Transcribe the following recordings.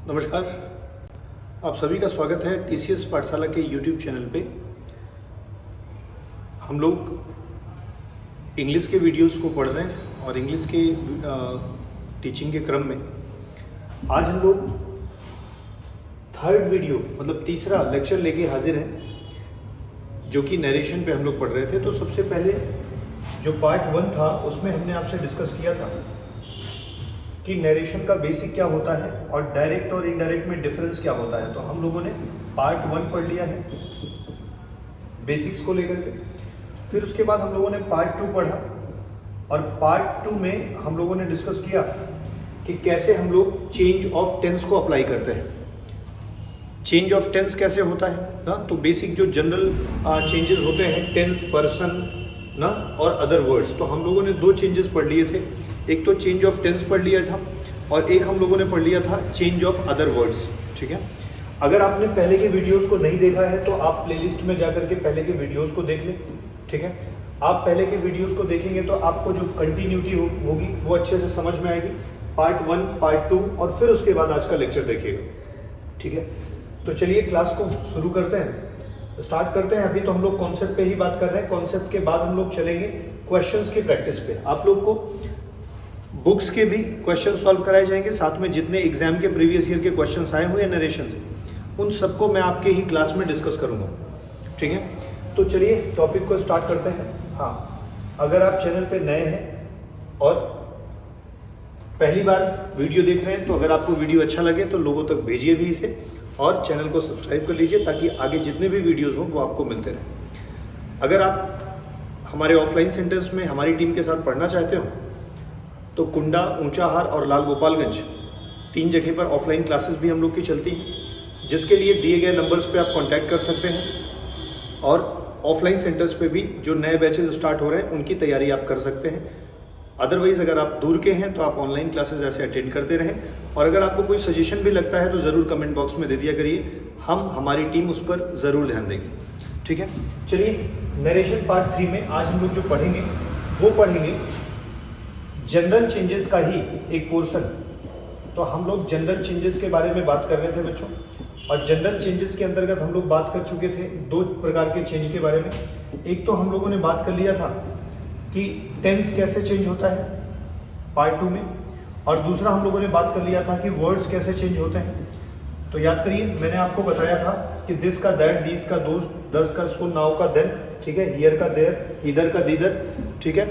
नमस्कार, आप सभी का स्वागत है टीसीएस पाठशाला के यूट्यूब चैनल पे। हम लोग इंग्लिश के वीडियोस को पढ़ रहे हैं और इंग्लिश के टीचिंग के क्रम में आज हम लोग थर्ड वीडियो मतलब तीसरा लेक्चर लेके हाजिर हैं, जो कि नरेशन पे हम लोग पढ़ रहे थे। तो सबसे पहले जो पार्ट 1 था उसमें हमने आपसे डिस्कस किया था कि नरेशन का बेसिक क्या होता है और डायरेक्ट और इनडायरेक्ट में डिफरेंस क्या होता है। तो हम लोगों ने पार्ट 1 पढ़ लिया है बेसिक्स को लेकर के। फिर उसके बाद हम लोगों ने पार्ट 2 पढ़ा और पार्ट 2 में हम लोगों ने डिस्कस किया कि कैसे हम लोग चेंज ऑफ टेंस को अप्लाई करते हैं। चेंज ऑफ टेंस कैसे होता है ना, तो बेसिक जो जनरल चेंजेस होते हैं टेंस, पर्सन ना और अदर वर्ड्स। तो हम लोगों ने 2 चेंजेस पढ़ लिए थे, एक तो चेंज ऑफ टेंस पढ़ लिया था और एक हम लोगों ने पढ़ लिया था चेंज ऑफ अदर वर्ड्स। ठीक है, अगर आपने पहले के वीडियोस को नहीं देखा है तो आप प्लेलिस्ट में जाकर के पहले के वीडियोस को देख लें। ठीक है, आप पहले के वीडियोस को देखेंगे तो आपको जो कंटिन्यूटी होगी वो अच्छे से समझ में आएगी। पार्ट 1, पार्ट 2 और फिर उसके बाद आज का लेक्चर देखिएगा। ठीक है, तो चलिए क्लास को शुरू करते हैं, स्टार्ट करते हैं। अभी तो हम लोग कॉन्सेप्ट पे ही बात कर रहे हैं। कॉन्सेप्ट के बाद हम लोग चलेंगे क्वेश्चंस की प्रैक्टिस पे। आप लोग को बुक्स के भी क्वेश्चन सॉल्व कराए जाएंगे, साथ में जितने एग्जाम के प्रीवियस ईयर के क्वेश्चंस आए हुए हैं नरेशन से, उन सबको मैं आपके ही क्लास में डिस्कस करूंगा। ठीक है, तो चलिए टॉपिक को स्टार्ट करते हैं। हाँ, अगर आप चैनल पे नए हैं और पहली बार वीडियो देख रहे हैं तो अगर आपको वीडियो अच्छा लगे तो लोगों तक भेजिए भी इसे और चैनल को सब्सक्राइब कर लीजिए ताकि आगे जितने भी वीडियोस हों वो आपको मिलते रहें। अगर आप हमारे ऑफलाइन सेंटर्स में हमारी टीम के साथ पढ़ना चाहते हो तो कुंडा, ऊंचाहार और लाल गोपालगंज 3 जगह पर ऑफलाइन क्लासेस भी हम लोग की चलती हैं, जिसके लिए दिए गए नंबर्स पे आप कांटेक्ट कर सकते हैं। और ऑफलाइन सेंटर्स पे भी जो नए बैचेस स्टार्ट हो रहे हैं उनकी तैयारी आप कर सकते हैं। अदरवाइज अगर आप दूर के हैं तो आप ऑनलाइन क्लासेस ऐसे अटेंड करते रहें। और अगर आपको कोई सजेशन भी लगता है तो ज़रूर कमेंट बॉक्स में दे दिया करिए, हमारी टीम उस पर ज़रूर ध्यान देगी। ठीक है, चलिए नरेशन पार्ट 3 में आज हम लोग जो पढ़ेंगे वो पढ़ेंगे जनरल चेंजेस का ही एक पोर्शन। तो हम लोग जनरल चेंजेस के बारे में बात कर रहे थे बच्चों, और जनरल चेंजेस के अंतर्गत हम लोग बात कर चुके थे 2 प्रकार के चेंज के बारे में। एक तो हम लोगों ने बात कर लिया था कि टेंस कैसे चेंज होता है पार्ट 2 में, और दूसरा हम लोगों ने बात कर लिया था कि वर्ड्स कैसे चेंज होते हैं। तो याद करिए, मैंने आपको बताया था कि दिस का दैट, दीस का दोस, दस का सो, नाउ का देन, ठीक है, हियर का देयर, इधर का दीदर। ठीक है,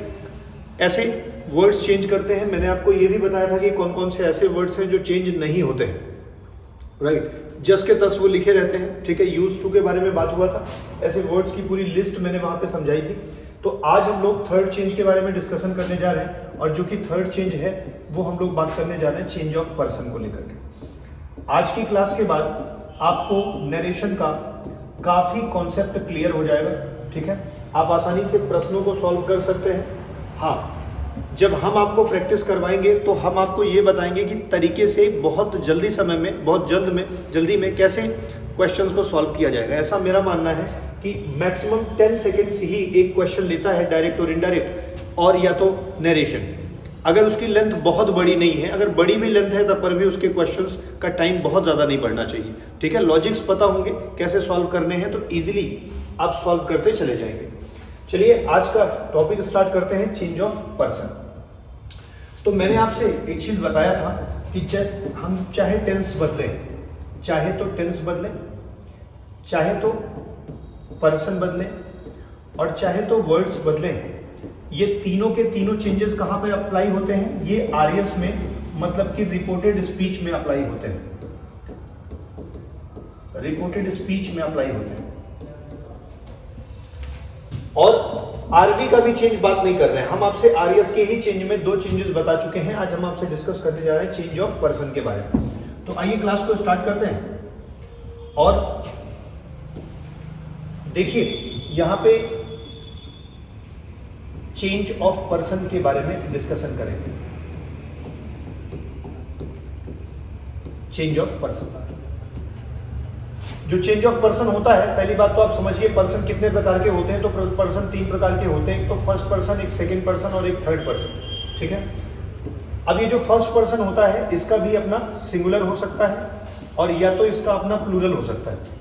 ऐसे वर्ड्स चेंज करते हैं। मैंने आपको ये भी बताया था कि कौन कौन से ऐसे वर्ड्स हैं जो चेंज नहीं होते हैं। राइट, जस के तस वो लिखे रहते हैं। ठीक है, यूज टू के बारे में बात हुआ था, ऐसे वर्ड्स की पूरी लिस्ट मैंने वहां पे समझाई थी। तो आज हम लोग थर्ड चेंज के बारे में डिस्कशन करने जा रहे हैं, और जो कि थर्ड चेंज है वो हम लोग बात करने जा रहे हैं चेंज ऑफ पर्सन को लेकर के। आज की क्लास के बाद आपको नरेशन का काफी कॉन्सेप्ट क्लियर हो जाएगा। ठीक है, आप आसानी से प्रश्नों को सॉल्व कर सकते हैं। हाँ, जब हम आपको प्रैक्टिस करवाएंगे तो हम आपको ये बताएंगे कि तरीके से बहुत जल्दी समय में, बहुत जल्दी में कैसे क्वेश्चंस को सॉल्व किया जाएगा। ऐसा मेरा मानना है कि मैक्सिमम 10 सेकेंड्स ही एक क्वेश्चन लेता है, डायरेक्ट और इनडायरेक्ट, और या तो नरेशन। अगर उसकी लेंथ बहुत बड़ी नहीं है, अगर बड़ी भी लेंथ है तब पर भी उसके क्वेश्चंस का टाइम बहुत ज़्यादा नहीं बढ़ना चाहिए। ठीक है, लॉजिक्स पता होंगे कैसे सॉल्व करने हैं तो ईजिली आप सॉल्व करते चले जाएंगे। चलिए आज का टॉपिक स्टार्ट करते हैं, चेंज ऑफ पर्सन। तो मैंने आपसे एक चीज बताया था कि हम चाहे टेंस बदलें, चाहे तो टेंस बदलें, चाहे तो पर्सन बदलें, और चाहे तो वर्ड्स बदलें, ये तीनों के तीनों चेंजेस कहां पे अप्लाई होते हैं? ये आरएस में, मतलब कि रिपोर्टेड स्पीच में अप्लाई होते हैं। रिपोर्टेड स्पीच में अप्लाई होते हैं। और आरवी का भी चेंज बात नहीं कर रहे हैं हम, आपसे आरएस के ही चेंज में 2 चेंजेस बता चुके हैं। आज हम आपसे डिस्कस करने जा रहे हैं चेंज ऑफ पर्सन के बारे में। तो आइए क्लास को स्टार्ट करते हैं और देखिए यहां पे चेंज ऑफ पर्सन के बारे में डिस्कशन करेंगे। चेंज ऑफ पर्सन, जो चेंज ऑफ पर्सन होता है, पहली बात तो आप समझिए पर्सन कितने प्रकार के होते हैं। तो पर्सन 3 प्रकार के होते हैं, एक तो फर्स्ट पर्सन, एक सेकंड पर्सन और एक थर्ड पर्सन। ठीक है, अब ये जो फर्स्ट पर्सन होता है इसका भी अपना सिंगुलर हो सकता है और या तो इसका अपना प्लूरल हो सकता है।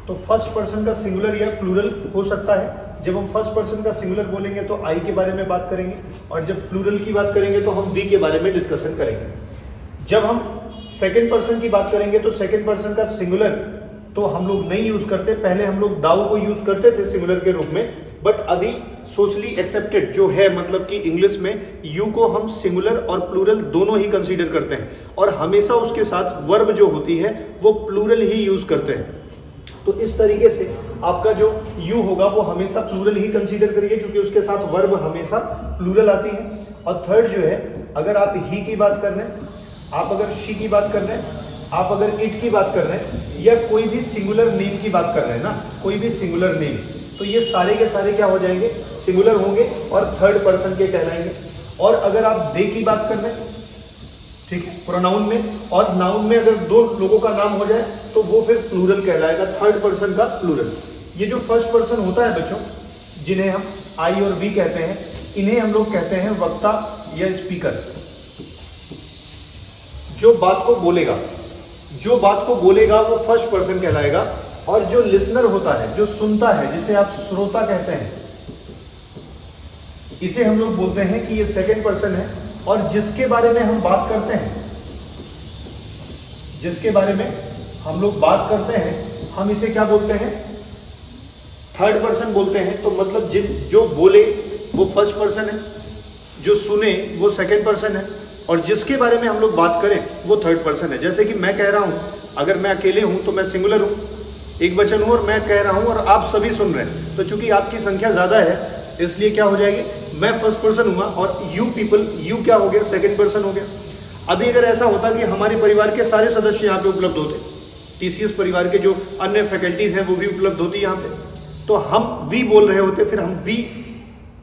तो फर्स्ट पर्सन का सिंगुलर या प्लूरल हो सकता है। जब हम फर्स्ट पर्सन का सिंगुलर बोलेंगे तो आई के बारे में बात करेंगे और जब प्लूरल की बात करेंगे तो हम वी के बारे में डिस्कशन करेंगे। जब हम सेकेंड पर्सन की बात करेंगे तो सेकेंड पर्सन का सिंगुलर तो हम लोग नहीं यूज करते, पहले हम लोग दाऊ को यूज करते थे सिंगुलर के रूप में, बट अभी सोशली एक्सेप्टेड जो है, मतलब कि इंग्लिश में यू को हम सिंगुलर और प्लूरल दोनों ही कंसीडर करते हैं और हमेशा उसके साथ वर्ब जो होती है वो प्लूरल ही यूज करते हैं। तो इस तरीके से आपका जो यू होगा वो हमेशा प्लूरल ही कंसीडर करिए क्योंकि उसके साथ वर्ब हमेशा प्लूरल आती है। और थर्ड जो है, अगर आप ही की बात कर रहे हैं, आप अगर शी की बात कर रहे हैं, आप अगर इट की बात कर रहे हैं या कोई भी सिंगुलर नेम की बात कर रहे हैं ना, कोई भी सिंगुलर नेम, तो ये सारे के सारे क्या हो जाएंगे, सिंगुलर होंगे और थर्ड पर्सन के कहलाएंगे। और अगर आप दे की बात कर रहे हैं, ठीक है, प्रोनाउन में, और नाउन में अगर दो लोगों का नाम हो जाए तो वो फिर प्लूरल कहलाएगा, थर्ड पर्सन का प्लूरल। ये जो फर्स्ट पर्सन होता है बच्चों, जिन्हें हम आई और वी कहते हैं, इन्हें हम लोग कहते हैं वक्ता या स्पीकर। जो बात को बोलेगा, जो बात को बोलेगा वो फर्स्ट पर्सन कहलाएगा। और जो लिसनर होता है, जो सुनता है, जिसे आप श्रोता कहते हैं, इसे हम लोग बोलते हैं कि ये सेकंड पर्सन है। और जिसके बारे में हम बात करते हैं, जिसके बारे में हम लोग बात करते हैं, हम इसे क्या बोलते हैं, थर्ड पर्सन बोलते हैं। तो मतलब जो बोले वो फर्स्ट पर्सन है, जो सुने वो सेकंड पर्सन है और जिसके बारे में हम लोग बात करें वो थर्ड पर्सन है। जैसे कि मैं कह रहा हूं, अगर मैं अकेले हूं तो मैं सिंगुलर हूं, एक वचन हूं और मैं कह रहा हूं और आप सभी सुन रहे हैं। तो चूंकि आपकी संख्या ज्यादा है इसलिए क्या हो जाएगी, मैं फर्स्ट पर्सन हुआ और यू पीपल, यू क्या हो गया, सेकंड पर्सन हो गया। अभी अगर ऐसा होता कि हमारे परिवार के सारे सदस्य यहाँ पे उपलब्ध होते, टीसीएस परिवार के जो अन्य फैकल्टीज हैं वो भी उपलब्ध होती यहाँ पे, तो हम वी बोल रहे होते, फिर हम वी,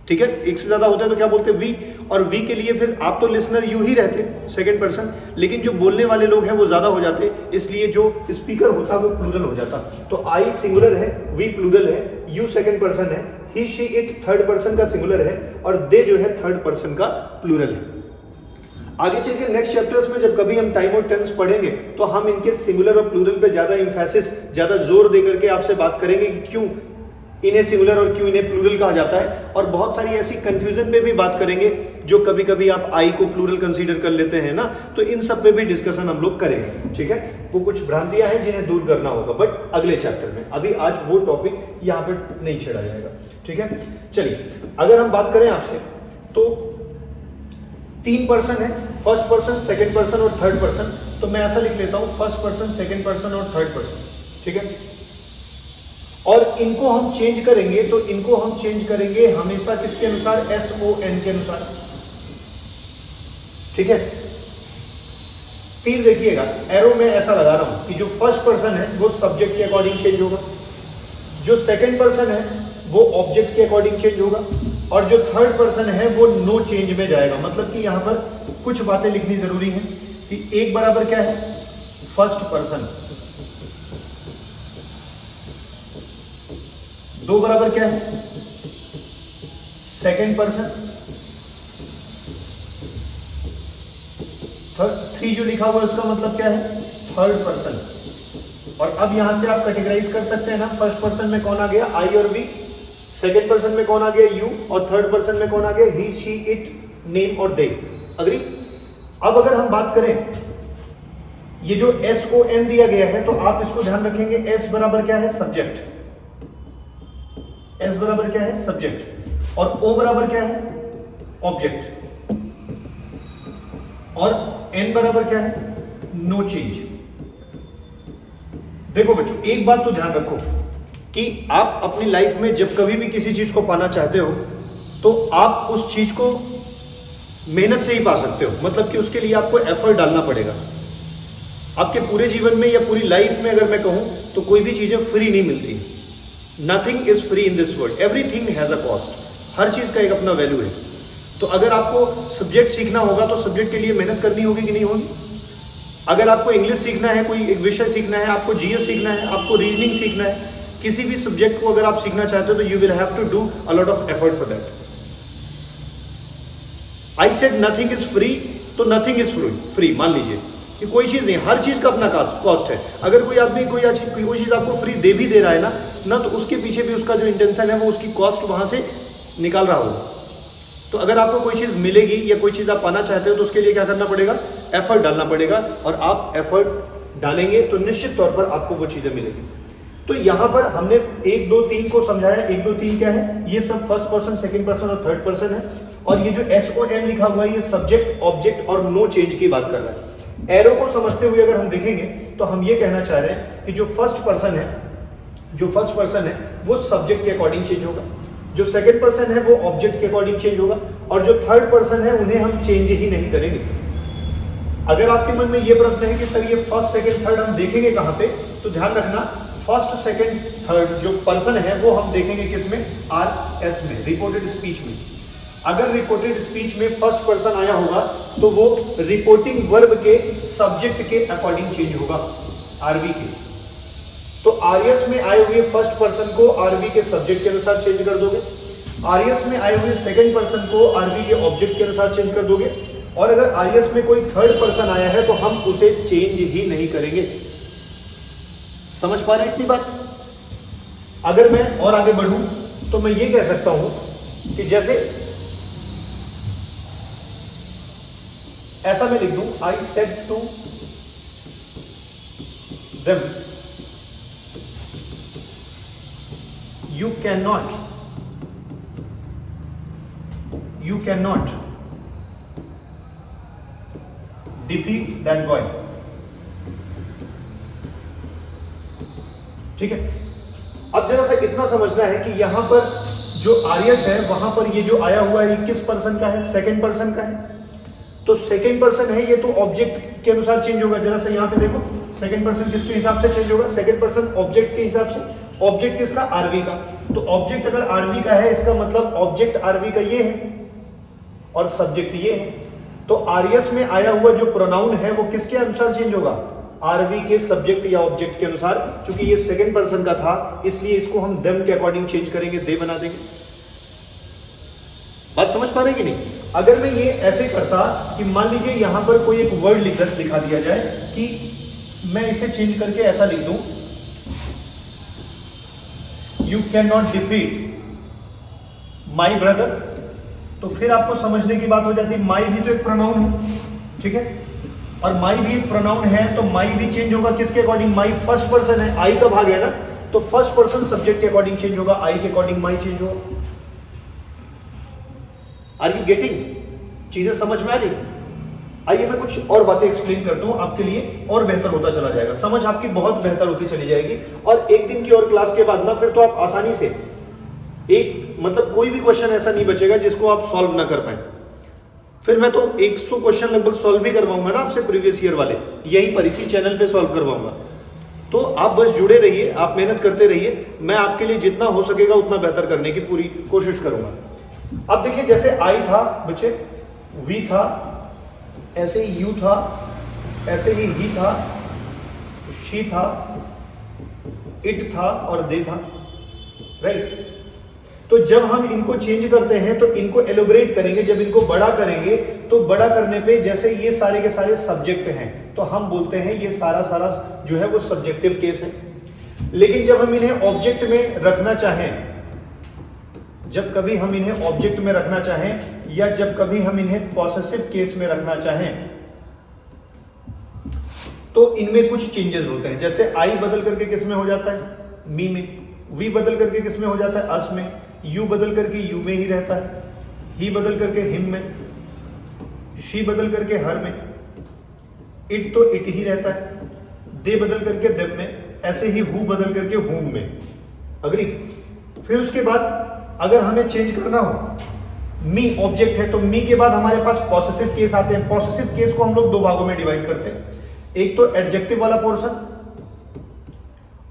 ठीक है, एक से ज्यादा होते तो क्या बोलते, वी। और वी के लिए फिर आप तो लिसनर यू ही रहते, सेकंड पर्सन, लेकिन जो बोलने वाले लोग हैं वो ज्यादा हो जाते, इसलिए जो स्पीकर होता वो प्लूरल हो जाता। तो आई सिंगुलर है, वी प्लूरल है, यू सेकंड पर्सन है, ही शी इट थर्ड पर्सन का सिंगुलर है और दे जो है थर्ड पर्सन का प्लूरल है। आगे चल के नेक्स्ट चैप्टर्स में जब कभी हम टाइम और टेंस पढ़ेंगे तो हम इनके सिंगुलर और प्लूरल पे ज्यादा इंफेसिस, ज्यादा जोर देकर के आपसे बात करेंगे कि क्यों इन्हें सिंगुलर और क्यों इन्हें प्लूरल कहा जाता है। और बहुत सारी ऐसी कंफ्यूजन पे भी बात करेंगे जो कभी कभी आप आई को प्लूरल कंसीडर कर लेते हैं ना, तो इन सब पे भी डिस्कशन हम लोग करेंगे, ठीक है। वो कुछ भ्रांतियां हैं जिन्हें दूर करना होगा, बट अगले चैप्टर में, अभी आज वो टॉपिक यहाँ पे नहीं छेड़ा जाएगा, ठीक है। चलिए, अगर हम बात करें आपसे तो तीन पर्सन है, फर्स्ट पर्सन, सेकेंड पर्सन और थर्ड पर्सन। तो मैं ऐसा लिख लेता हूं, फर्स्ट पर्सन, सेकेंड पर्सन और थर्ड पर्सन, ठीक है। और इनको हम चेंज करेंगे तो इनको हम चेंज करेंगे हमेशा किसके अनुसार, SON के अनुसार, ठीक है। तीर देखिएगा, एरो में ऐसा लगा रहा हूं कि जो फर्स्ट पर्सन है वो सब्जेक्ट के अकॉर्डिंग चेंज होगा, जो सेकेंड पर्सन है वो ऑब्जेक्ट के अकॉर्डिंग चेंज होगा और जो थर्ड पर्सन है वो नो चेंज में जाएगा। मतलब कि यहां पर कुछ बातें लिखनी जरूरी है कि एक बराबर क्या है, फर्स्ट पर्सन, दो बराबर क्या है, सेकेंड पर्सन, थ्री जो लिखा हुआ है उसका मतलब क्या है, थर्ड पर्सन। और अब यहां से आप कैटेगराइज कर सकते हैं ना, फर्स्ट पर्सन में कौन आ गया, आई और वी, सेकेंड पर्सन में कौन आ गया, यू, और थर्ड पर्सन में कौन आ गया, ही, शी, इट, नेम और दे। अग्री। अब अगर हम बात करें, ये जो SON दिया गया है तो आप इसको ध्यान रखेंगे, S बराबर क्या है, सब्जेक्ट, S बराबर क्या है, सब्जेक्ट, और O बराबर क्या है, ऑब्जेक्ट, और N बराबर क्या है, नो चेंज। देखो बच्चों, एक बात तो ध्यान रखो कि आप अपनी लाइफ में जब कभी भी किसी चीज को पाना चाहते हो तो आप उस चीज को मेहनत से ही पा सकते हो। मतलब कि उसके लिए आपको एफर्ट डालना पड़ेगा। आपके पूरे जीवन में या पूरी लाइफ में अगर मैं कहूं तो कोई भी चीजें फ्री नहीं मिलती। Nothing is free in this world, everything has a cost. हर चीज का एक अपना वैल्यू है। तो अगर आपको सब्जेक्ट सीखना होगा तो सब्जेक्ट के लिए मेहनत करनी होगी कि नहीं होगी। अगर आपको इंग्लिश सीखना है, कोई एक विषय सीखना है, आपको जीएस सीखना है, आपको रीजनिंग सीखना है, किसी भी सब्जेक्ट को अगर आप सीखना चाहते हो तो you will have to do a lot of effort for that. I said nothing is free तो नथिंग इज फ्री। मान लीजिए कि कोई चीज़ नहीं, हर चीज़ का अपना कॉस्ट है। अगर कोई आदमी कोई चीज़ आपको फ्री दे भी दे रहा है ना तो उसके पीछे भी उसका जो इंटेंशन है वो उसकी कॉस्ट वहाँ से निकाल रहा होगा। तो अगर आपको कोई चीज़ मिलेगी या कोई चीज़ आप पाना चाहते हो तो उसके लिए क्या करना पड़ेगा, एफर्ट डालना पड़ेगा, और आप एफर्ट डालेंगे तो निश्चित तौर पर आपको वो चीज़ें मिलेगी। तो यहां पर हमने 1 2 3 को समझाया। 1 2 3 क्या है, ये सब फर्स्ट पर्सन, सेकंड पर्सन और थर्ड पर्सन है। और ये जो SON लिखा हुआ है ये सब्जेक्ट, ऑब्जेक्ट और नो चेंज की बात कर रहा है। एरो को समझते हुए अगर हम देखेंगे तो हम ये कहना चाह रहे हैं कि जो फर्स्ट पर्सन है वो सब्जेक्ट के अकॉर्डिंग चेंज होगा, जो सेकंड पर्सन है वो ऑब्जेक्ट के अकॉर्डिंग चेंज होगा, और जो थर्ड पर्सन है उन्हें हम चेंज ही नहीं करेंगे। अगर आपके मन में ये प्रश्न है कि सर ये फर्स्ट सेकंड थर्ड हम देखेंगे कहां पे, तो ध्यान रखना फर्स्ट सेकंड थर्ड जो पर्सन है वो हम देखेंगे किसमें, RS में, रिपोर्टेड स्पीच में। अगर रिपोर्टेड स्पीच में फर्स्ट पर्सन आया होगा तो वो रिपोर्टिंग वर्ब के सब्जेक्ट के अकॉर्डिंग चेंज होगा, RV के। तो RS में आए हुए फर्स्ट पर्सन को RV के सब्जेक्ट के अनुसार चेंज कर दोगे, RS में आए हुए सेकंड पर्सन को RV के ऑब्जेक्ट के अनुसार चेंज कर दोगे, और अगर RS में कोई थर्ड पर्सन आया है तो हम उसे चेंज ही नहीं करेंगे। समझ पा रहे हैं इतनी बात? अगर मैं और आगे बढ़ूं तो मैं ये कह सकता हूं कि जैसे ऐसा मैं लिख दूं, I said to them you can not defeat that boy. ठीक है, अब जरा सा इतना समझना है कि यहां पर जो RS है वहां पर ये जो आया हुआ है किस पर्सन का है, सेकंड पर्सन का है। तो सेकंड पर्सन है ये तो ऑब्जेक्ट के अनुसार चेंज होगा। जरा सा यहां पे देखो, सेकंड पर्सन किसके हिसाब से चेंज होगा, सेकंड पर्सन ऑब्जेक्ट के हिसाब से। ऑब्जेक्ट किसका, RV का। तो ऑब्जेक्ट अगर RV का है इसका मतलब ऑब्जेक्ट RV का ये है और सब्जेक्ट ये है। तो RS में आया हुआ जो प्रोनाउन है वो किसके अनुसार चेंज होगा, RV के सब्जेक्ट या ऑब्जेक्ट के अनुसार। क्योंकि ये सेकंड पर्सन का था इसलिए इसको हम देम के अकॉर्डिंग चेंज करेंगे, दे बना देंगे। बात समझ पा रहे कि नहीं? अगर मैं ये ऐसे करता कि मान लीजिए यहां पर कोई एक वर्ड दिखा दिया जाए कि मैं इसे चेंज करके ऐसा लिख दूं, you can not defeat my brother, तो फिर आपको समझने की बात हो जाती है माई भी तो एक प्रोनाउन है, ठीक है, और माई भी एक प्रोनाउन है तो माई भी चेंज होगा किसके अकॉर्डिंग, माई फर्स्ट पर्सन है, आई का भाग है ना, तो फर्स्ट पर्सन सब्जेक्ट के अकॉर्डिंग चेंज होगा, आई के अकॉर्डिंग माई चेंज होगा। Are you getting? चीजें समझ में आ रही? आइए मैं कुछ और बातें एक्सप्लेन करता हूं आपके लिए, और बेहतर होता चला जाएगा, समझ आपकी बहुत बेहतर होती चली जाएगी। और एक दिन की और क्लास के बाद ना फिर तो आप आसानी से एक मतलब कोई भी क्वेश्चन ऐसा नहीं बचेगा जिसको आप सॉल्व ना कर पाए। फिर मैं तो 100 क्वेश्चन लगभग सॉल्व भी करवाऊंगा ना आपसे, प्रीवियस ईयर वाले, यहीं पर इसी चैनल पे सॉल्व करवाऊंगा। तो आप बस जुड़े रहिए, आप मेहनत करते रहिए, मैं आपके लिए जितना हो सकेगा उतना बेहतर करने की पूरी कोशिश करूंगा। अब देखिए जैसे आई था बच्चे, वी था, ऐसे ही यू था, ऐसे ही था, शी था, इट था और दे था, राइट। तो जब हम इनको चेंज करते हैं तो इनको एलोबरेट करेंगे, जब इनको बड़ा करेंगे तो बड़ा करने पे जैसे ये सारे के सारे सब्जेक्ट हैं तो हम बोलते हैं ये सारा जो है वो सब्जेक्टिव केस है। लेकिन जब हम इन्हें ऑब्जेक्ट में रखना चाहें, जब कभी हम इन्हें ऑब्जेक्ट में रखना चाहें या जब कभी हम इन्हें पॉसेसिव केस में रखना चाहें तो इनमें कुछ चेंजेस होते हैं। जैसे आई बदल करके किस में हो जाता है, मी में, वी बदल करके किस में हो जाता है, अस में, यू बदल करके यू में ही रहता है, ही बदल करके हिम में, शी बदल करके हर में, इट तो इट ही रहता है, दे बदल करके देम में, ऐसे ही हु बदल करके हुम में। अग्री? फिर उसके बाद अगर हमें चेंज करना हो, मी ऑब्जेक्ट है तो मी के बाद हमारे पास पॉसेसिव केस आते हैं। पॉसेसिव केस को हम लोग दो भागों में डिवाइड करते हैं, एक तो एडजेक्टिव वाला पोर्शन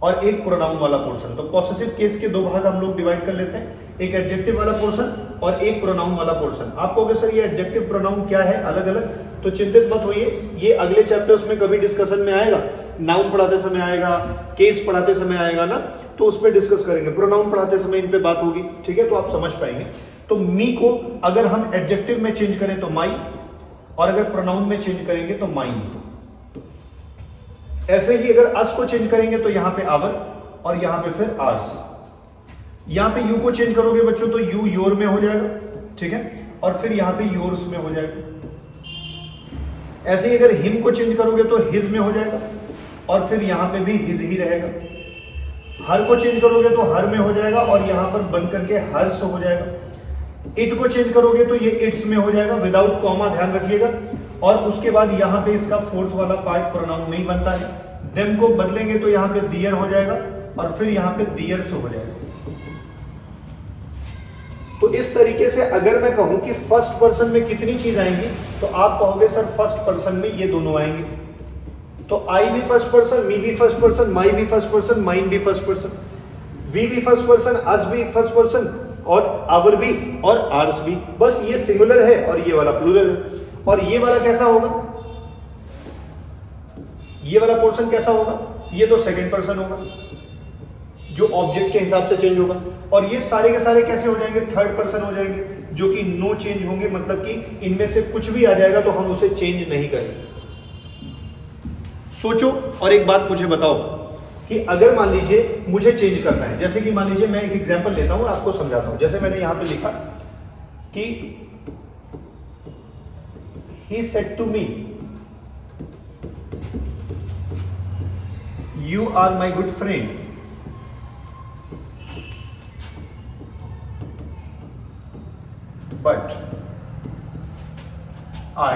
और एक प्रोनाउन वाला पोर्शन। तो पॉसेसिव केस के दो भाग हम लोग डिवाइड कर लेते हैं, एक एडजेक्टिव वाला पोर्शन और एक प्रोनाउन वाला पोर्शन। आप कहोगे सर ये एडजेक्टिव प्रोनाउन क्या है अलग अलग, तो चिंतित मत होइए, ये अगले चैप्टर्स में कभी डिस्कशन में आएगा, नाउन पढ़ाते समय आएगा, केस पढ़ाते समय आएगा ना, तो उस पर डिस्कस करेंगे। प्रोनाउन पढ़ाते समय इन पे बात होगी, ठीक है, तो आप समझ पाएंगे। तो मी को अगर हम एडजेक्टिव में चेंज करें तो माई, और अगर प्रोनाउन में चेंज करेंगे तो माइन। ऐसे ही अगर अस को चेंज करेंगे तो यहां पे आवर और यहां पे फिर आर्स। यहां पे यू को चेंज करोगे बच्चों तो यू योर में हो जाएगा, ठीक है, और फिर यहां पे योर्स में हो जाएगा। ऐसे ही अगर हिम को चेंज करोगे तो हिज में हो जाएगा और फिर यहां पे भी हिज ही रहेगा। हर को चेंज करोगे तो हर में हो जाएगा और यहां पर बन करके हर्ष हो जाएगा। इट को चेंज करोगे तो ये इट्स में हो जाएगा विदाउट कॉमा, ध्यान रखिएगा। और उसके बाद यहां पे इसका फोर्थ वाला पार्ट प्रोनाउन नहीं बनता है। देम को बदलेंगे तो यहां पे दियर हो जाएगा और फिर यहां पे दियर्स हो जाएगा। तो इस तरीके से अगर मैं कहूं कि फर्स्ट पर्सन में कितनी चीज आएंगी तो आप कहोगे सर फर्स्ट पर्सन में ये दोनों आएंगे। तो आई भी फर्स्ट पर्सन, मी भी फर्स्ट पर्सन, माई भी फर्स्ट पर्सन, माइन भी फर्स्ट पर्सन, वी भी फर्स्ट पर्सन, अस भी फर्स्ट पर्सन और आवर भी और आर्स भी। बस ये सिंगुलर है और ये वाला प्लूरल है। और ये वाला कैसा होगा, ये वाला पोर्शन कैसा होगा, ये तो सेकंड पर्सन होगा जो ऑब्जेक्ट के हिसाब से चेंज होगा। और ये सारे के सारे कैसे हो जाएंगे, थर्ड पर्सन हो जाएंगे जो कि नो चेंज होंगे, मतलब कि इनमें से कुछ भी आ जाएगा तो हम उसे चेंज नहीं करेंगे। सोचो और एक बात मुझे बताओ कि अगर मान लीजिए मुझे चेंज करना है, जैसे कि मान लीजिए मैं एक एग्जांपल लेता हूं और आपको समझाता हूं। जैसे मैंने यहां पे लिखा कि he said to me you are my good friend but I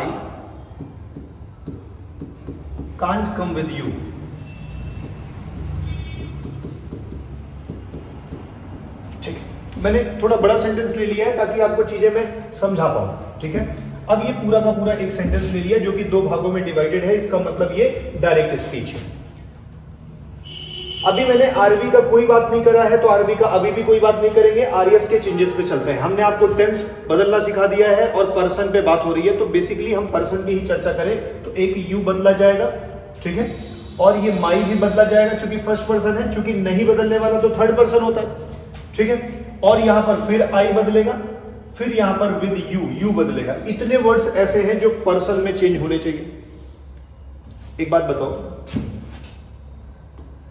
can't come with you। ठीक है, मैंने थोड़ा बड़ा सेंटेंस ले लिया है ताकि आपको चीजें मैं समझा पाऊं, ठीक है। अब ये पूरा का पूरा एक सेंटेंस ले लिया जो कि दो भागों में डिवाइडेड है, इसका मतलब ये डायरेक्ट स्पीच है। अभी मैंने आरवी का कोई बात नहीं करा है तो आरवी का अभी भी कोई बात नहीं करेंगे, आरएस के चेंजेस पे चलते हैं। हमने आपको टेंस बदलना सिखा दिया है और पर्सन पे बात हो रही है तो बेसिकली हम पर्सन की ही चर्चा करें तो एक यू बदला जाएगा, ठीक है, और ये माई भी बदला जाएगा क्योंकि फर्स्ट पर्सन है, चूंकि नहीं बदलने वाला तो थर्ड पर्सन होता है, ठीक है। और यहां पर फिर आई बदलेगा, फिर यहां पर विद यू बदलेगा। इतने वर्ड्स ऐसे हैं जो पर्सन में चेंज होने चाहिए। एक बात बताओ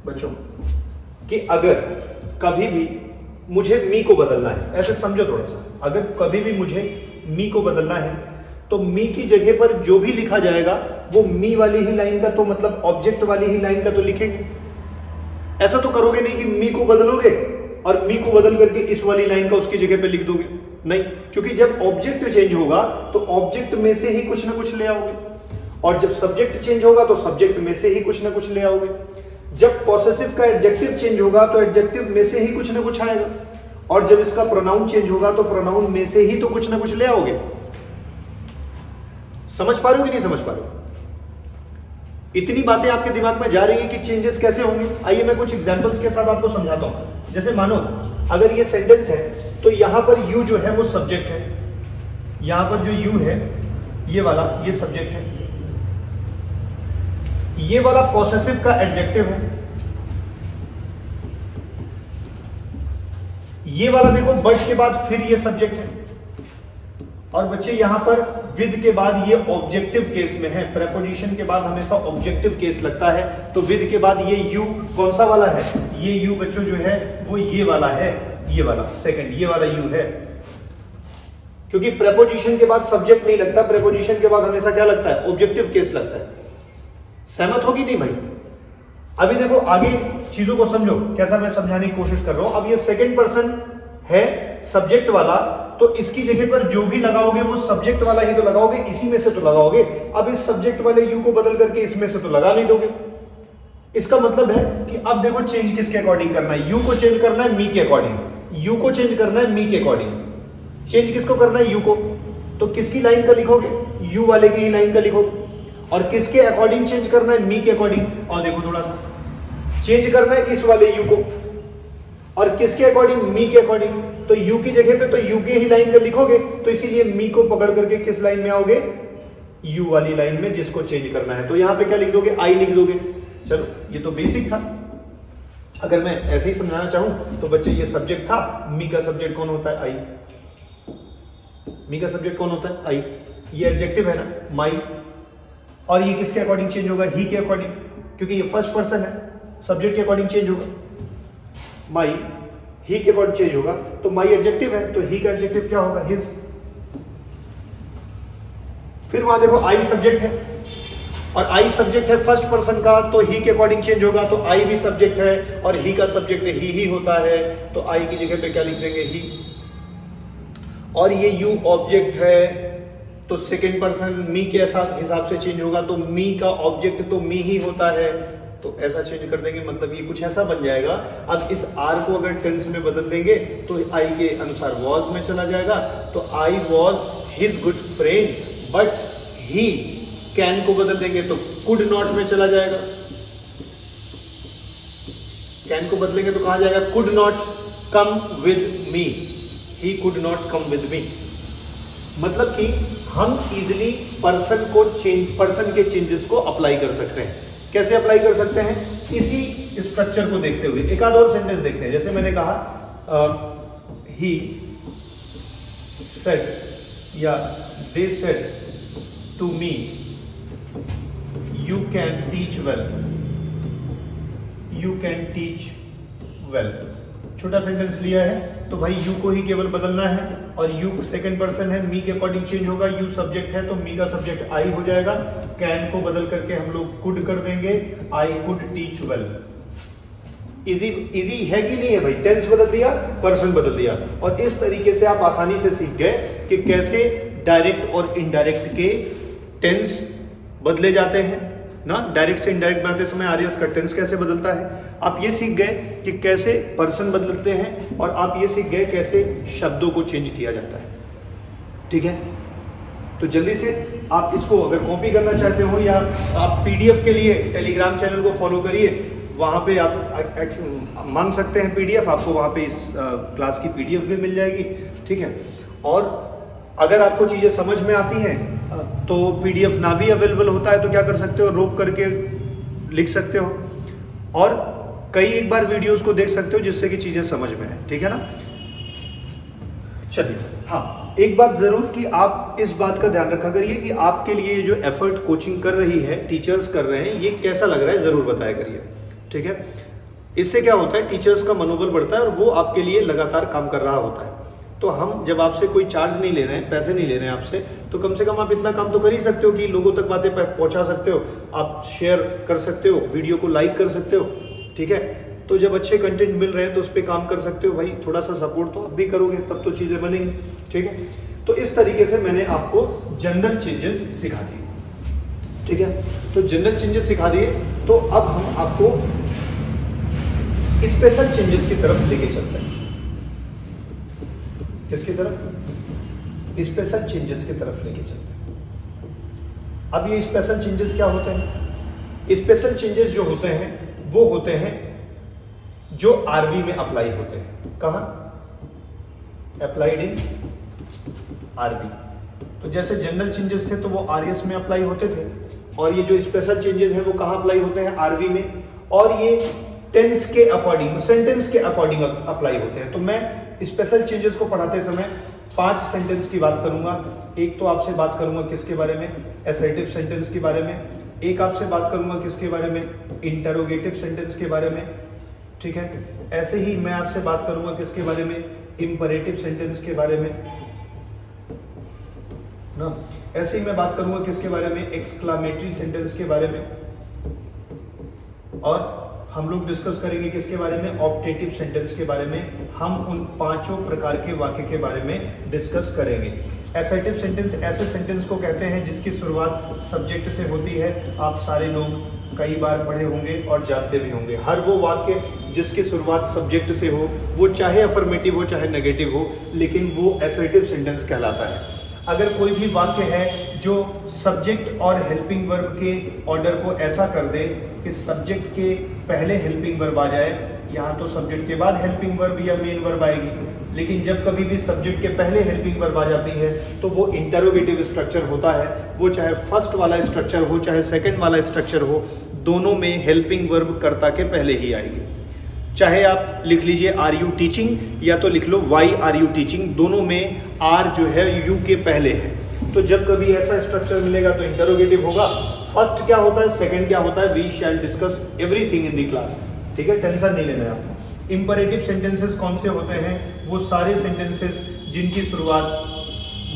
बच्चों कि अगर कभी भी मुझे मी को बदलना है, ऐसे समझो थोड़ा सा, अगर कभी भी मुझे मी को बदलना है तो मी की जगह पर जो भी लिखा जाएगा वो मी वाली ही लाइन का, तो मतलब ऑब्जेक्ट वाली ही लाइन का तो लिखेंगे। ऐसा तो करोगे नहीं कि मी को बदलोगे और मी को बदल करके इस वाली लाइन का उसकी जगह पे लिख दोगे, नहीं, क्योंकि जब ऑब्जेक्ट चेंज होगा तो ऑब्जेक्ट में से ही कुछ ना कुछ ले आओगे और जब सब्जेक्ट चेंज होगा तो सब्जेक्ट में से ही कुछ ना कुछ ले आओगे। जब पॉसेसिव का एडजेक्टिव चेंज होगा तो एडजेक्टिव में से ही कुछ ना कुछ आएगा और जब इसका प्रोनाउन चेंज होगा तो प्रोनाउन में से ही तो कुछ ना कुछ ले आओगे। समझ पा रहे हो कि नहीं समझ पा रहे हो? इतनी बातें आपके दिमाग में जा रही है कि चेंजेस कैसे होंगे। आइए मैं कुछ एग्जांपल्स के साथ आपको समझाता हूं। जैसे मानो अगर ये सेंटेंस है तो यहां पर यू जो है वो सब्जेक्ट है, यहां पर जो यू है ये वाला ये सब्जेक्ट है, ये वाला पॉसेसिव का एडजेक्टिव है, ये वाला देखो बट के बाद फिर ये सब्जेक्ट है और बच्चे यहां पर विद के बाद ये ऑब्जेक्टिव केस में है। प्रेपोजिशन के बाद हमेशा ऑब्जेक्टिव केस लगता है तो विद के बाद ये यू कौन सा वाला है, ये यू बच्चों जो है वो ये वाला है, ये वाला सेकंड ये वाला यू है, क्योंकि प्रेपोजिशन के बाद सब्जेक्ट नहीं लगता, प्रेपोजिशन के बाद हमेशा क्या लगता है, ऑब्जेक्टिव केस लगता है। सहमत होगी नहीं भाई? अभी देखो आगे चीजों को समझो कैसा मैं समझाने की कोशिश कर रहा हूं। अब ये सेकंड पर्सन है सब्जेक्ट वाला तो इसकी जगह पर जो भी लगाओगे वो सब्जेक्ट वाला ही तो लगाओगे, इसी में से तो लगाओगे। अब इस सब्जेक्ट वाले यू को बदल करके इसमें से तो लगा नहीं दोगे। इसका मतलब है कि अब देखो चेंज किसके अकॉर्डिंग करना है, यू को चेंज करना है मी के अकॉर्डिंग, यू को चेंज करना है मी के अकॉर्डिंग। चेंज किसको करना है, यू को, तो किसकी लाइन का लिखोगे, यू वाले की ही लाइन का लिखोगे। और किसके अकॉर्डिंग चेंज करना है, मी के अकॉर्डिंग। और देखो थोड़ा सा चेंज करना है इस वाले यू को और किसके अकॉर्डिंग, मी के अकॉर्डिंग। तो यू की जगह पे तो यू के ही लाइन का लिखोगे तो इसीलिए मी को पकड़ करके किस लाइन में आओगे, यू वाली लाइन में जिसको चेंज करना है। तो यहां पे क्या लिख दोगे, आई लिख दोगे। चलो ये तो बेसिक था। अगर मैं ऐसे ही समझाना चाहूं तो बच्चे ये सब्जेक्ट था, मी का सब्जेक्ट कौन होता है, आई। मी का सब्जेक्ट कौन होता है, आई। ये एडजेक्टिव है ना, माई, और ये किसके अकॉर्डिंग चेंज होगा? ही के अकॉर्डिंग, क्योंकि ये फर्स्ट पर्सन है, सब्जेक्ट के अकॉर्डिंग चेंज होगा। माई ही के अकॉर्डिंग चेंज होगा, तो माई एडजेक्टिव है तो ही का एडजेक्टिव क्या होगा? हिज। फिर वहां देखो आई सब्जेक्ट है, और आई सब्जेक्ट है फर्स्ट पर्सन का, तो ही के अकॉर्डिंग चेंज होगा, तो आई भी सब्जेक्ट है और ही का सब्जेक्ट ही होता है, तो आई की जगह पे क्या लिख देंगे? ही। और ये यू ऑब्जेक्ट है, तो सेकेंड पर्सन मी के हिसाब से चेंज होगा, तो मी का ऑब्जेक्ट तो मी ही होता है, तो ऐसा चेंज कर देंगे, मतलब ये कुछ ऐसा बन जाएगा। अब इस आर को अगर टेंस में बदल देंगे तो आई के अनुसार वॉज में चला जाएगा, तो I was his good friend, but he can को बदल देंगे तो कुड नॉट में चला जाएगा। कैन को बदलेंगे तो कहां जाएगा? Could not come with me, he could not come with me. मतलब कि हम इजिली पर्सन के चेंजेस को अप्लाई कर सकते हैं। कैसे अप्लाई कर सकते हैं? इसी स्ट्रक्चर को देखते हुए एक आध और सेंटेंस देखते हैं। जैसे मैंने कहा ही सेड या they said to me you can teach well, you can teach well. छोटा सेंटेंस लिया है तो भाई यू को ही केवल बदलना है, और यू सेकंड पर्सन है, मी के अकॉर्डिंग चेंज होगा, यू सब्जेक्ट है तो मी का सब्जेक्ट आई हो जाएगा, कैन को बदल करके हम लोग कुड कर देंगे, I could teach well. Easy है कि नहीं है भाई? टेंस बदल दिया, पर्सन बदल दिया, और इस तरीके से आप आसानी से सीख गए कि कैसे डायरेक्ट और इनडायरेक्ट के टेंस बदले जाते हैं ना। डायरेक्ट से इनडायरेक्ट बनाते समय आर्यस का टेंस कैसे बदलता है। आप ये सीख गए कि कैसे पर्सन बदलते हैं, और आप ये सीख गए कैसे शब्दों को चेंज किया जाता है। ठीक है, तो जल्दी से आप इसको अगर कॉपी करना चाहते हो या आप पीडीएफ के लिए टेलीग्राम चैनल को फॉलो करिए, वहां पे आप मांग सकते हैं पीडीएफ, आपको वहां पे इस क्लास की पीडीएफ भी मिल जाएगी। ठीक है, और अगर आपको चीजें समझ में आती हैं तो पीडीएफ ना भी अवेलेबल होता है तो क्या कर सकते हो? रोक करके लिख सकते हो, और कई एक बार वीडियोस को देख सकते हो जिससे कि चीजें समझ में आए। ठीक है ना। चलिए, हाँ, एक बात जरूर कि आप इस बात का ध्यान रखा करिए कि आपके लिए जो एफर्ट कोचिंग कर रही है, टीचर्स कर रहे हैं, ये कैसा लग रहा है जरूर बताया करिए। ठीक है, इससे क्या होता है? टीचर्स का मनोबल बढ़ता है और वो आपके लिए लगातार काम कर रहा होता है। तो हम जब आपसे कोई चार्ज नहीं ले रहे हैं, पैसे नहीं ले रहे हैं आपसे, तो कम से कम आप इतना काम तो कर ही सकते हो कि लोगों तक बातें पहुंचा सकते हो, आप शेयर कर सकते हो, वीडियो को लाइक कर सकते हो। ठीक है, तो जब अच्छे कंटेंट मिल रहे हैं तो उस पर काम कर सकते हो भाई। थोड़ा सा सपोर्ट तो आप भी करोगे, तब तो चीजें बनेंगी। ठीक है, तो इस तरीके से मैंने आपको जनरल चेंजेस सिखा दिए। ठीक है, तो जनरल चेंजेस सिखा दिए, तो अब हम आपको स्पेशल चेंजेस की तरफ लेके चलते हैं। किसकी तरफ? स्पेशल चेंजेस की तरफ लेके चलते हैं। अब ये स्पेशल चेंजेस क्या होते हैं? स्पेशल चेंजेस जो होते हैं वो होते हैं जो आरवी में अप्लाई होते हैं। कहां? Applied in RV. तो जैसे जनरल चेंजेस थे तो वो आरएस में अप्लाई होते थे, और ये जो स्पेशल चेंजेस हैं वो कहां अप्लाई होते हैं? आरवी में। और ये टेंस के अकॉर्डिंग, सेंटेंस के अकॉर्डिंग अप्लाई होते हैं। तो मैं स्पेशल चेंजेस को पढ़ाते समय 5 सेंटेंस की बात करूंगा। एक तो आपसे बात करूंगा किसके बारे में? असर्टिव सेंटेंस के बारे में। एक आपसे बात करूंगा किसके बारे में? इंटरोगेटिव सेंटेंस के बारे में। ठीक है, ऐसे ही मैं आपसे बात करूंगा किसके बारे में? इंपरेटिव सेंटेंस के बारे में ना। ऐसे ही मैं बात करूंगा किसके बारे में? एक्सक्लामेटरी सेंटेंस के बारे में। और हम लोग डिस्कस करेंगे किसके बारे में? ऑप्टेटिव सेंटेंस के बारे में। हम उन 5 प्रकार के वाक्य के बारे में डिस्कस करेंगे। असर्टिव सेंटेंस ऐसे सेंटेंस को कहते हैं जिसकी शुरुआत सब्जेक्ट से होती है। आप सारे लोग कई बार पढ़े होंगे और जानते भी होंगे। हर वो वाक्य जिसकी शुरुआत सब्जेक्ट से हो, वो चाहे अफर्मेटिव हो चाहे नेगेटिव हो, लेकिन वो असर्टिव सेंटेंस कहलाता है। अगर कोई भी वाक्य है जो सब्जेक्ट और हेल्पिंग वर्ब के ऑर्डर को ऐसा कर दे कि सब्जेक्ट के पहले हेल्पिंग वर्ब आ जाए, यहाँ तो सब्जेक्ट के बाद हेल्पिंग वर्ब या मेन वर्ब आएगी, लेकिन जब कभी भी सब्जेक्ट के पहले हेल्पिंग वर्ब आ जाती है तो वो इंटरोगेटिव स्ट्रक्चर होता है। वो चाहे फर्स्ट वाला स्ट्रक्चर हो चाहे सेकंड वाला स्ट्रक्चर हो, दोनों में हेल्पिंग वर्ब कर्ता के पहले ही आएगी। चाहे आप लिख लीजिए आर यू टीचिंग, या तो लिख लो वाई आर यू टीचिंग, दोनों में आर जो है यू के पहले है। तो जब कभी ऐसा स्ट्रक्चर मिलेगा तो इंटरोगेटिव होगा। फर्स्ट क्या होता है, सेकंड क्या होता है, we shall discuss everything in the class. ठीक है, टेंशन नहीं लेना है आपको। इंपरेटिव सेंटेंसेस कौन से होते हैं, वो सारे सेंटेंसेस जिनकी शुरुआत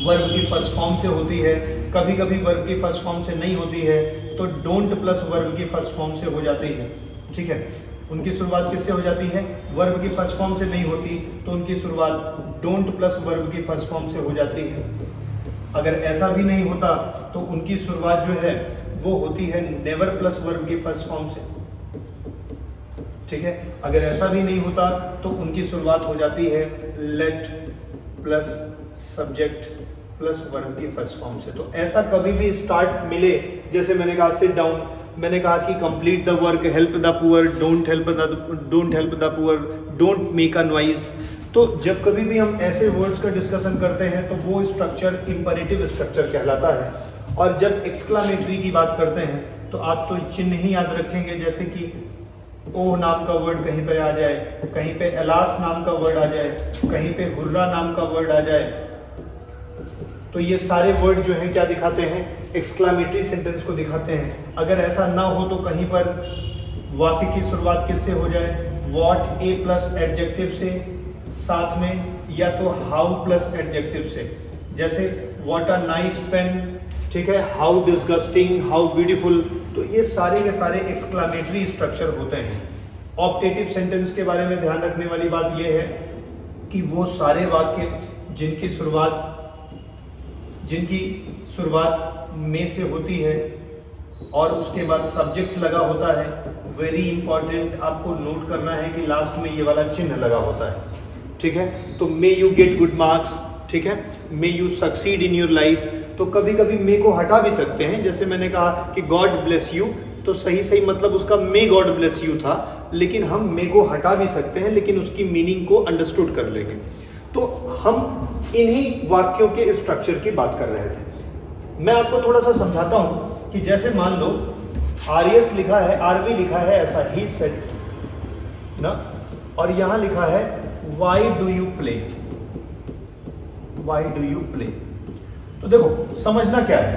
वर्ब की फर्स्ट फॉर्म से होती है, कभी कभी वर्ब की फर्स्ट फॉर्म से नहीं होती है तो डोंट प्लस वर्ब की फर्स्ट फॉर्म से हो जाती है। ठीक है, उनकी शुरुआत किससे हो जाती है, वर्ब की फर्स्ट फॉर्म से नहीं होती तो उनकी शुरुआत डोंट प्लस वर्ब की फर्स्ट फॉर्म से हो जाती है। अगर ऐसा भी नहीं होता तो उनकी शुरुआत जो है वो होती है नेवर प्लस वर्ब की फर्स्ट फॉर्म से। ठीक है, अगर ऐसा भी नहीं होता तो उनकी शुरुआत हो जाती है late plus subject plus verb की फर्स्ट फॉर्म से। तो ऐसा कभी भी स्टार्ट मिले, जैसे मैंने कहा सिट डाउन, मैंने कहा कि complete the work, help the poor, don't help the poor, don't make a noise. तो जब कभी भी हम ऐसे वर्ड्स का डिस्कशन करते हैं तो वो स्ट्रक्चर इंपरेटिव स्ट्रक्चर कहलाता है। और जब एक्सक्लामेटरी की बात करते हैं तो आप तो चिन्ह ही याद रखेंगे, जैसे कि ओह नाम का वर्ड कहीं पे आ जाए, कहीं पे एलास नाम का वर्ड आ जाए, कहीं पे हुर्रा नाम का वर्ड आ जाए, तो ये सारे वर्ड जो हैं क्या दिखाते हैं, एक्सक्लामेटरी सेंटेंस को दिखाते हैं। अगर ऐसा ना हो तो कहीं पर वाक्य की शुरुआत किससे हो जाए, व्हाट ए प्लस एडजेक्टिव से साथ में, या तो हाउ प्लस एडजेक्टिव से, जैसे व्हाट अ नाइस पेन, ठीक है, हाउ डिस्गस्टिंग, हाउ ब्यूटीफुल। तो ये सारे के सारे एक्सक्लामेटरी स्ट्रक्चर होते हैं। ऑप्टेटिव सेंटेंस के बारे में ध्यान रखने वाली बात यह है कि वो सारे वाक्य जिनकी शुरुआत में से होती है और उसके बाद सब्जेक्ट लगा होता है। वेरी इंपॉर्टेंट, आपको नोट करना है कि लास्ट में ये वाला चिन्ह लगा होता है। ठीक है, तो may you get good marks, ठीक है, may you succeed in your life. तो कभी कभी मे को हटा भी सकते हैं, जैसे मैंने कहा कि गॉड ब्लेस यू, तो सही मतलब उसका मे गॉड ब्लेस यू था, लेकिन हम मे को हटा भी सकते हैं, लेकिन उसकी मीनिंग को अंडरस्टूड कर लेंगे। तो हम इन्हीं वाक्यों के स्ट्रक्चर की बात कर रहे थे। मैं आपको थोड़ा सा समझाता हूं कि जैसे मान लो आरएस लिखा है, आरवी लिखा है ऐसा, ही सेड ना, और यहां लिखा है why do you play, why do you play. तो देखो समझना क्या है,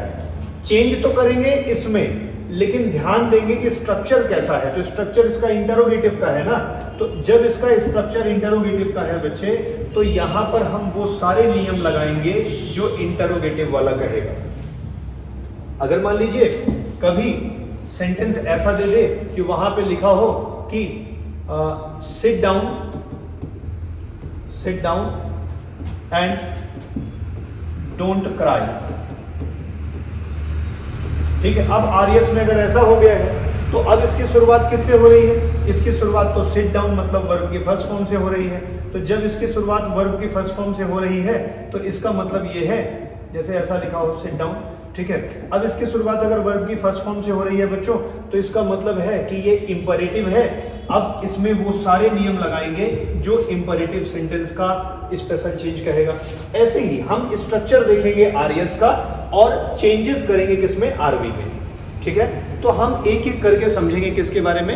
चेंज तो करेंगे इसमें, लेकिन ध्यान देंगे कि स्ट्रक्चर कैसा है। तो स्ट्रक्चर इसका इंटरोगेटिव का है ना, तो जब इसका स्ट्रक्चर इंटरोगेटिव का है बच्चे, तो यहां पर हम वो सारे नियम लगाएंगे जो इंटरोगेटिव वाला कहेगा। अगर मान लीजिए कभी सेंटेंस ऐसा दे दे कि वहां पे लिखा हो कि sit down and don't cry, ठीक है। अब आरएस में अगर ऐसा हो गया है तो अब इसकी शुरुआत किससे हो रही है, इसकी शुरुआत तो सिट डाउन मतलब वर्ब की फर्स्ट फॉर्म से हो रही है। तो जब इसकी शुरुआत वर्ब की फर्स्ट फॉर्म से हो रही है तो इसका मतलब ये है, जैसे ऐसा लिखा हो सिट डाउन, ठीक है। अब इसकी शुरुआत अगर वर्ब की फर्स्ट फॉर्म से हो रही है बच्चों, तो इसका मतलब है कि ये इंपरेटिव है। अब इसमें वो सारे नियम लगाएंगे जो इंपरेटिव सेंटेंस का स्पेशल चेंज कहेगा। ऐसे ही हम स्ट्रक्चर देखेंगे आरएस का और चेंजेस करेंगे किसमें, आरवी में, ठीक है। तो हम एक एक करके समझेंगे किसके बारे में,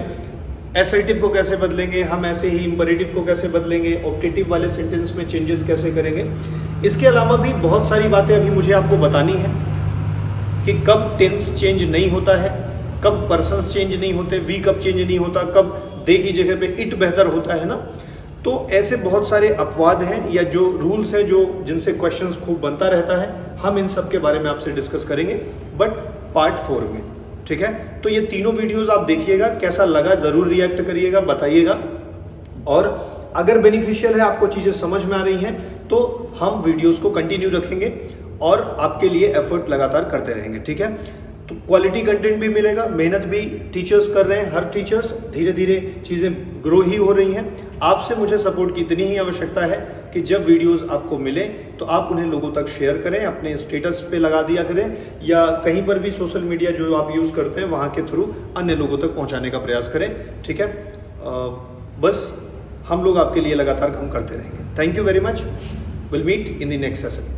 एसर्टिव को कैसे बदलेंगे हम, ऐसे ही इंपरेटिव को कैसे बदलेंगे, ऑप्टेटिव वाले सेंटेंस में चेंजेस कैसे करेंगे। इसके अलावा भी बहुत सारी बातें अभी मुझे आपको बतानी है कि कब टेंस चेंज नहीं होता है, कब पर्सन्स चेंज नहीं होते, वी कब चेंज नहीं होता, कब दे की जगह पे इट बेहतर होता है ना। तो ऐसे बहुत सारे अपवाद हैं या जो रूल्स हैं जो जिनसे क्वेश्चंस खूब बनता रहता है, हम इन सब के बारे में आपसे डिस्कस करेंगे बट पार्ट 4 में, ठीक है। तो ये तीनों वीडियोस आप देखिएगा, कैसा लगा जरूर रिएक्ट करिएगा, बताइएगा। और अगर बेनिफिशियल है, आपको चीजें समझ में आ रही हैं, तो हम वीडियोस को कंटिन्यू रखेंगे और आपके लिए एफर्ट लगातार करते रहेंगे, ठीक है। तो क्वालिटी कंटेंट भी मिलेगा, मेहनत भी टीचर्स कर रहे हैं, हर टीचर्स धीरे धीरे चीज़ें ग्रो ही हो रही हैं। आपसे मुझे सपोर्ट की इतनी ही आवश्यकता है कि जब वीडियोस आपको मिले तो आप उन्हें लोगों तक शेयर करें, अपने स्टेटस पे लगा दिया करें, या कहीं पर भी सोशल मीडिया जो आप यूज़ करते हैं वहाँ के थ्रू अन्य लोगों तक पहुँचाने का प्रयास करें, ठीक है। बस हम लोग आपके लिए लगातार काम करते रहेंगे। Thank you very much, will meet in the next session.